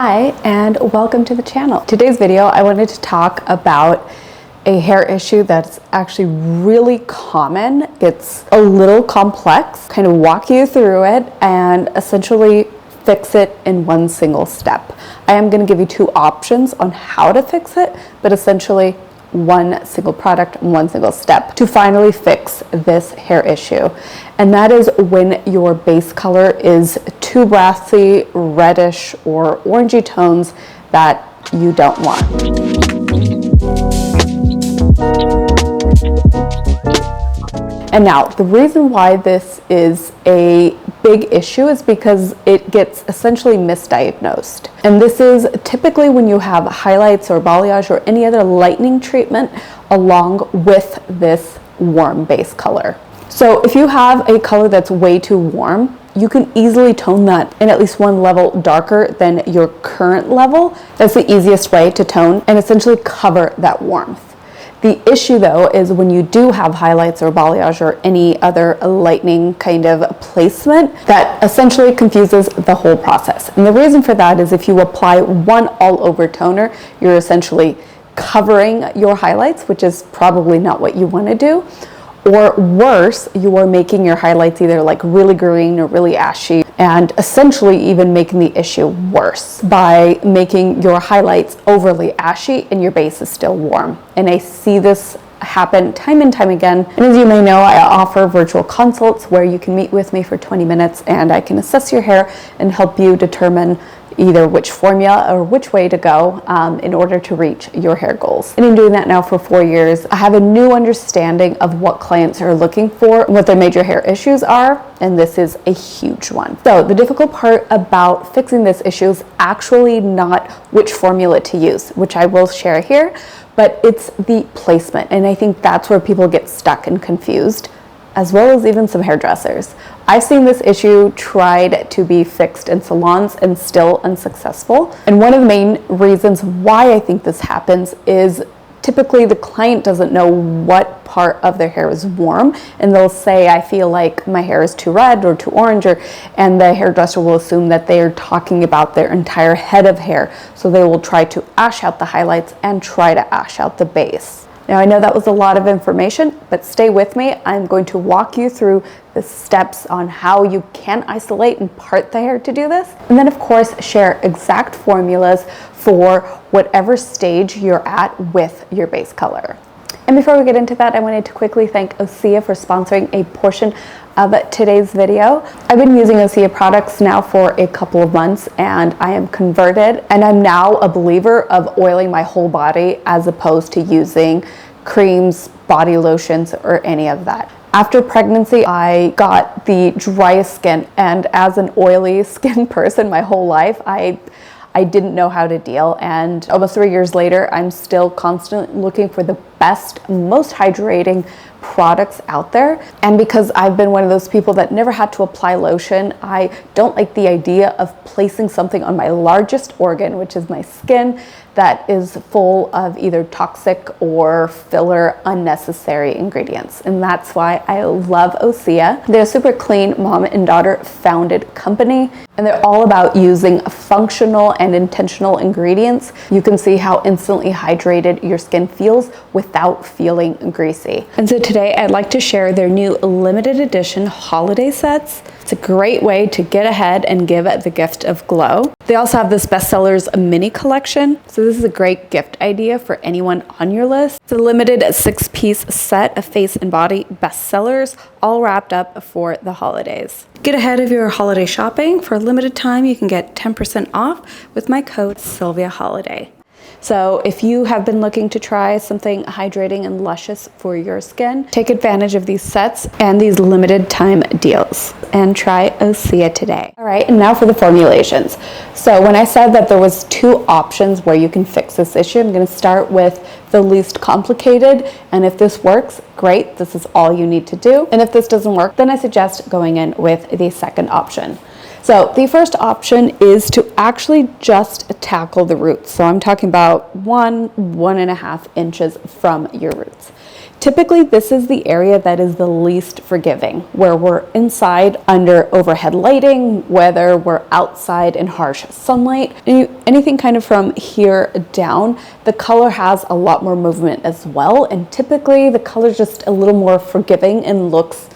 Hi, and welcome to the channel. Today's video, I wanted to talk about a hair issue that's actually really common. It's a little complex, kind of walk you through it and essentially fix it in one single step. I am going to give you two options on how to fix it, but essentially one single product and one single step to finally fix this hair issue. And that is when your base color is too brassy, reddish, or orangey tones that you don't want. And now, the reason why this is a big issue is because it gets essentially misdiagnosed. And this is typically when you have highlights or balayage or any other lightening treatment along with this warm base color. So if you have a color that's way too warm, you can easily tone that in at least one level darker than your current level. That's the easiest way to tone and essentially cover that warmth. The issue though is when you do have highlights or balayage or any other lightening kind of placement, that essentially confuses the whole process. And the reason for that is if you apply one all over toner, you're essentially covering your highlights, which is probably not what you want to do. Or worse, you are making your highlights either like really green or really ashy, and essentially even making the issue worse by making your highlights overly ashy and your base is still warm. And I see this happen time and time again. And as you may know, I offer virtual consults where you can meet with me for 20 minutes and I can assess your hair and help you determine either which formula or which way to go in order to reach your hair goals. And in doing that now for 4 years, I have a new understanding of what clients are looking for, what their major hair issues are, and this is a huge one. So the difficult part about fixing this issue is actually not which formula to use, which I will share here, but it's the placement. And I think that's where people get stuck and confused, as well as even some hairdressers. I've seen this issue tried to be fixed in salons and still unsuccessful. And one of the main reasons why I think this happens is typically the client doesn't know what part of their hair is warm, and they'll say, I feel like my hair is too red or too orange, and the hairdresser will assume that they are talking about their entire head of hair. So they will try to ash out the highlights and try to ash out the base. Now, I know that was a lot of information, but stay with me. I'm going to walk you through the steps on how you can isolate and part the hair to do this. And then, of course, share exact formulas for whatever stage you're at with your base color. And before we get into that, I wanted to quickly thank Osea for sponsoring a portion of today's video. I've been using Osea products now for a couple of months and I am converted, and I'm now a believer of oiling my whole body as opposed to using creams, body lotions, or any of that. After pregnancy, I got the driest skin, and as an oily skin person my whole life, I didn't know how to deal, and almost 3 years later, I'm still constantly looking for the best, most hydrating products out there. And because I've been one of those people that never had to apply lotion, I don't like the idea of placing something on my largest organ, which is my skin, that is full of either toxic or filler unnecessary ingredients. And that's why I love Osea. They're a super clean mom and daughter founded company, and they're all about using functional and intentional ingredients. You can see how instantly hydrated your skin feels without feeling greasy. And so today I'd like to share their new limited edition holiday sets. It's a great way to get ahead and give the gift of glow. They also have this bestsellers mini collection. So this is a great gift idea for anyone on your list. It's a limited 6-piece set of face and body bestsellers, all wrapped up for the holidays. Get ahead of your holiday shopping. For a limited time, you can get 10% off with my code SylviaHoliday. So if you have been looking to try something hydrating and luscious for your skin, take advantage of these sets and these limited time deals and try Osea today. All right, and now for the formulations. So when I said that there was two options where you can fix this issue, I'm going to start with the least complicated, and if this works, great, this is all you need to do. And if this doesn't work, then I suggest going in with the second option. So the first option is to actually just tackle the roots. So I'm talking about 1.5 inches from your roots. Typically, this is the area that is the least forgiving, where we're inside under overhead lighting, whether we're outside in harsh sunlight, anything kind of from here down, the color has a lot more movement as well. And typically the color is just a little more forgiving and looks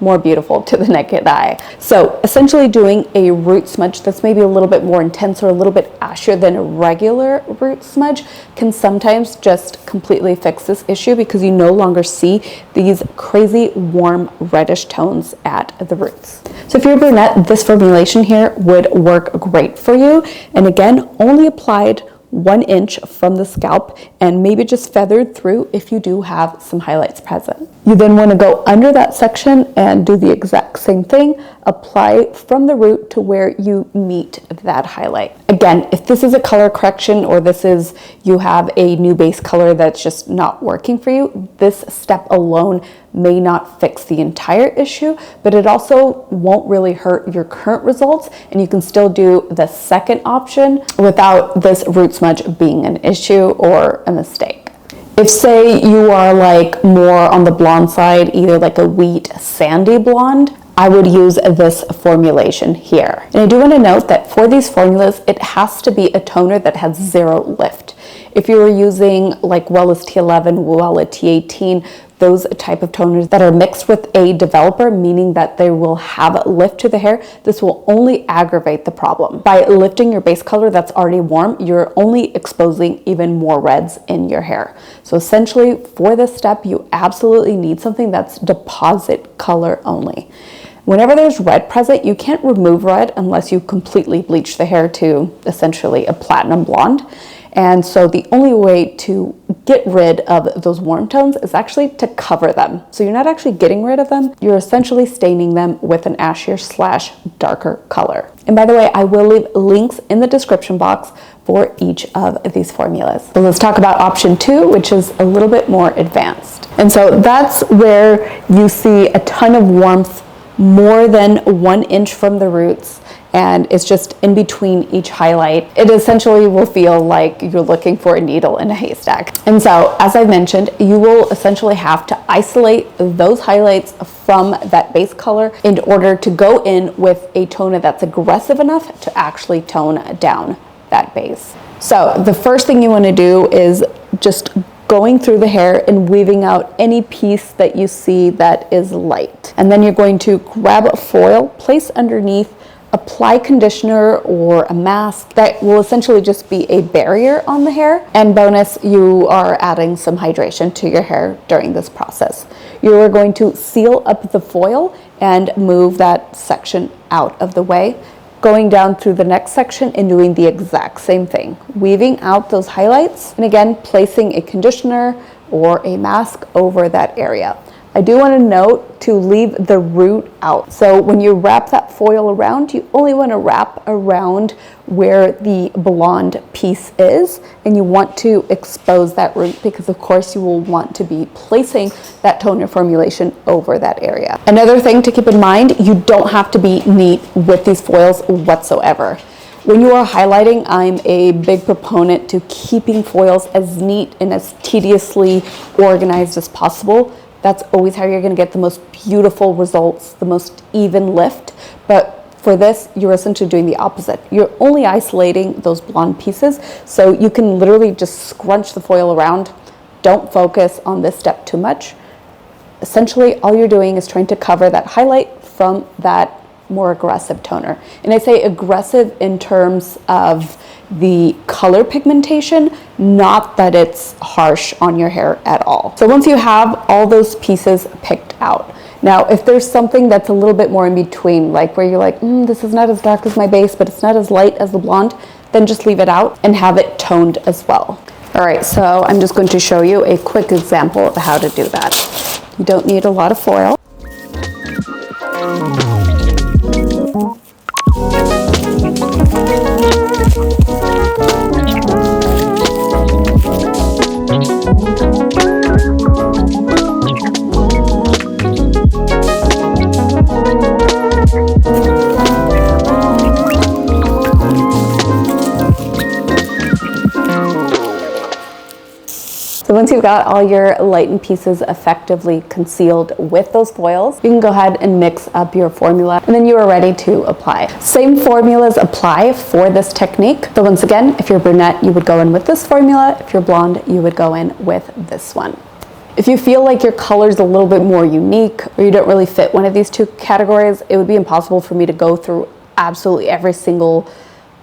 more beautiful to the naked eye. So essentially doing a root smudge that's maybe a little bit more intense or a little bit ashier than a regular root smudge can sometimes just completely fix this issue, because you no longer see these crazy warm reddish tones at the roots. So if you're a brunette, this formulation here would work great for you. And again, only applied 1 inch from the scalp, and maybe just feathered through if you do have some highlights present. You then want to go under that section and do the exact same thing. Apply from the root to where you meet that highlight. Again, if this is a color correction, or you have a new base color that's just not working for you, this step alone may not fix the entire issue, but it also won't really hurt your current results, and you can still do the second option without this root smudge being an issue or a mistake. If, say, you are like more on the blonde side, either like a wheat sandy blonde, I would use this formulation here. And I do want to note that for these formulas, it has to be a toner that has 0 lift. If you were using like Wella's T11, Wella T18, those type of toners that are mixed with a developer, meaning that they will have lift to the hair, this will only aggravate the problem. By lifting your base color that's already warm, you're only exposing even more reds in your hair. So essentially for this step, you absolutely need something that's deposit color only. Whenever there's red present, you can't remove red unless you completely bleach the hair to essentially a platinum blonde. And so the only way to get rid of those warm tones is actually to cover them. So you're not actually getting rid of them, you're essentially staining them with an ashier / darker color. And by the way, I will leave links in the description box for each of these formulas. So let's talk about option 2, which is a little bit more advanced. And so that's where you see a ton of warmth, more than 1 inch from the roots, and it's just in between each highlight. It essentially will feel like you're looking for a needle in a haystack. And so, as I mentioned, you will essentially have to isolate those highlights from that base color in order to go in with a toner that's aggressive enough to actually tone down that base. So the first thing you want to do is just going through the hair and weaving out any piece that you see that is light. And then you're going to grab a foil, place underneath, apply conditioner or a mask that will essentially just be a barrier on the hair. And bonus, you are adding some hydration to your hair during this process. You are going to seal up the foil and move that section out of the way, going down through the next section and doing the exact same thing, weaving out those highlights, and again placing a conditioner or a mask over that area. I do want to note to leave the root out. So when you wrap that foil around, you only want to wrap around where the blonde piece is, and you want to expose that root because of course you will want to be placing that toner formulation over that area. Another thing to keep in mind, you don't have to be neat with these foils whatsoever. When you are highlighting, I'm a big proponent to keeping foils as neat and as tediously organized as possible. That's always how you're going to get the most beautiful results, the most even lift. But for this, you're essentially doing the opposite. You're only isolating those blonde pieces, so you can literally just scrunch the foil around. Don't focus on this step too much. Essentially, all you're doing is trying to cover that highlight from that more aggressive toner. And I say aggressive in terms of the color pigmentation, not that it's harsh on your hair at all. So once you have all those pieces picked out, now if there's something that's a little bit more in between, like where you're like, this is not as dark as my base, but it's not as light as the blonde, then just leave it out and have it toned as well. All right, so I'm just going to show you a quick example of how to do that. You don't need a lot of foil. So once you've got all your lightened pieces effectively concealed with those foils, you can go ahead and mix up your formula, and then you are ready to apply. Same formulas apply for this technique. So once again, if you're brunette, you would go in with this formula. If you're blonde, you would go in with this one. If you feel like your color's a little bit more unique, or you don't really fit one of these two categories, it would be impossible for me to go through absolutely every single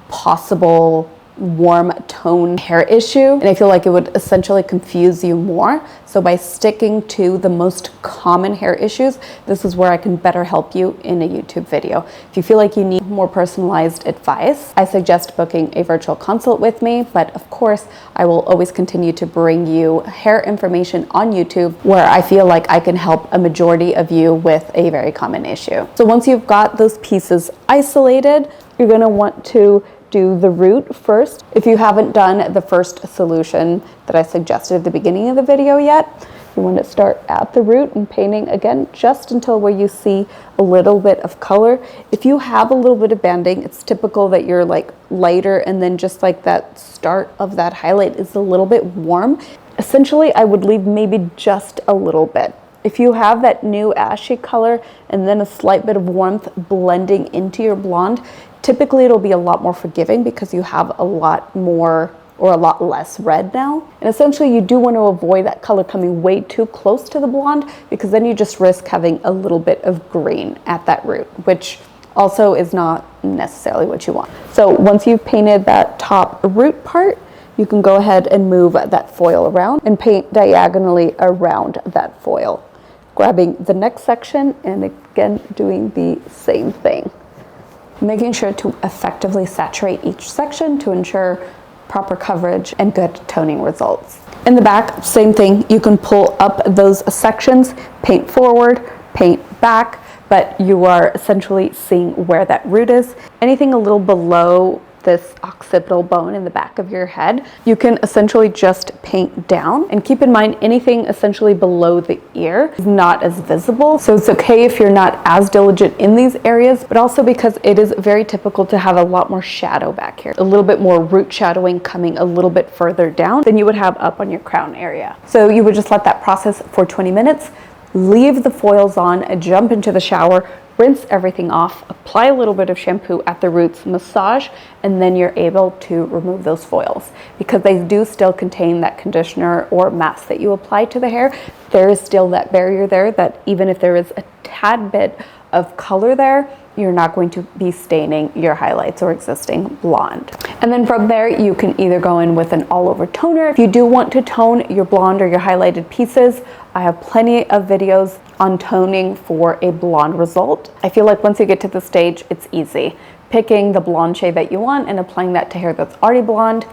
possible warm tone hair issue, and I feel like it would essentially confuse you more. So by sticking to the most common hair issues, this is where I can better help you in a YouTube video. If you feel like you need more personalized advice, I suggest booking a virtual consult with me, but of course I will always continue to bring you hair information on YouTube where I feel like I can help a majority of you with a very common issue. So once you've got those pieces isolated, you're going to want to do the root first. If you haven't done the first solution that I suggested at the beginning of the video yet, you want to start at the root and painting again just until where you see a little bit of color. If you have a little bit of banding, it's typical that you're like lighter, and then just like that start of that highlight is a little bit warm. Essentially, I would leave maybe just a little bit. If you have that new ashy color and then a slight bit of warmth blending into your blonde, typically it'll be a lot more forgiving because you have a lot more or a lot less red now. And essentially you do want to avoid that color coming way too close to the blonde, because then you just risk having a little bit of green at that root, which also is not necessarily what you want. So once you've painted that top root part, you can go ahead and move that foil around and paint diagonally around that foil, grabbing the next section and again doing the same thing. Making sure to effectively saturate each section to ensure proper coverage and good toning results. In the back, same thing. You can pull up those sections, paint forward, paint back, but you are essentially seeing where that root is. Anything a little below this occipital bone in the back of your head, you can essentially just paint down. And keep in mind, anything essentially below the ear is not as visible. So it's okay if you're not as diligent in these areas, but also because it is very typical to have a lot more shadow back here. A little bit more root shadowing coming a little bit further down than you would have up on your crown area. So you would just let that process for 20 minutes, leave the foils on, jump into the shower, rinse everything off, apply a little bit of shampoo at the roots, massage, and then you're able to remove those foils. Because they do still contain that conditioner or mask that you apply to the hair, there is still that barrier there that even if there is a tad bit of color there, you're not going to be staining your highlights or existing blonde. And then from there, you can either go in with an all-over toner. If you do want to tone your blonde or your highlighted pieces, I have plenty of videos on toning for a blonde result. I feel like once you get to this stage, it's easy. Picking the blonde shade that you want and applying that to hair that's already blonde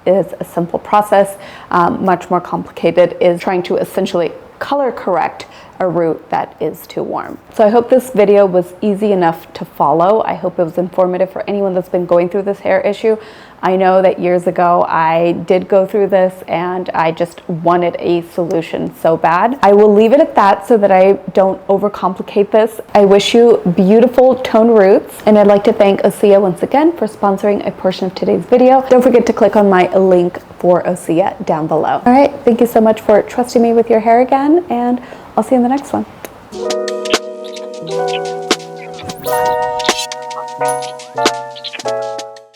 is a simple process. Much more complicated is trying to essentially color correct a root that is too warm. So I hope this video was easy enough to follow. I hope it was informative for anyone that's been going through this hair issue. I know that years ago I did go through this and I just wanted a solution so bad. I will leave it at that so that I don't overcomplicate this. I wish you beautiful toned roots, and I'd like to thank Osea once again for sponsoring a portion of today's video. Don't forget to click on my link for Osea down below. All right, thank you so much for trusting me with your hair again, and I'll see you in the next one.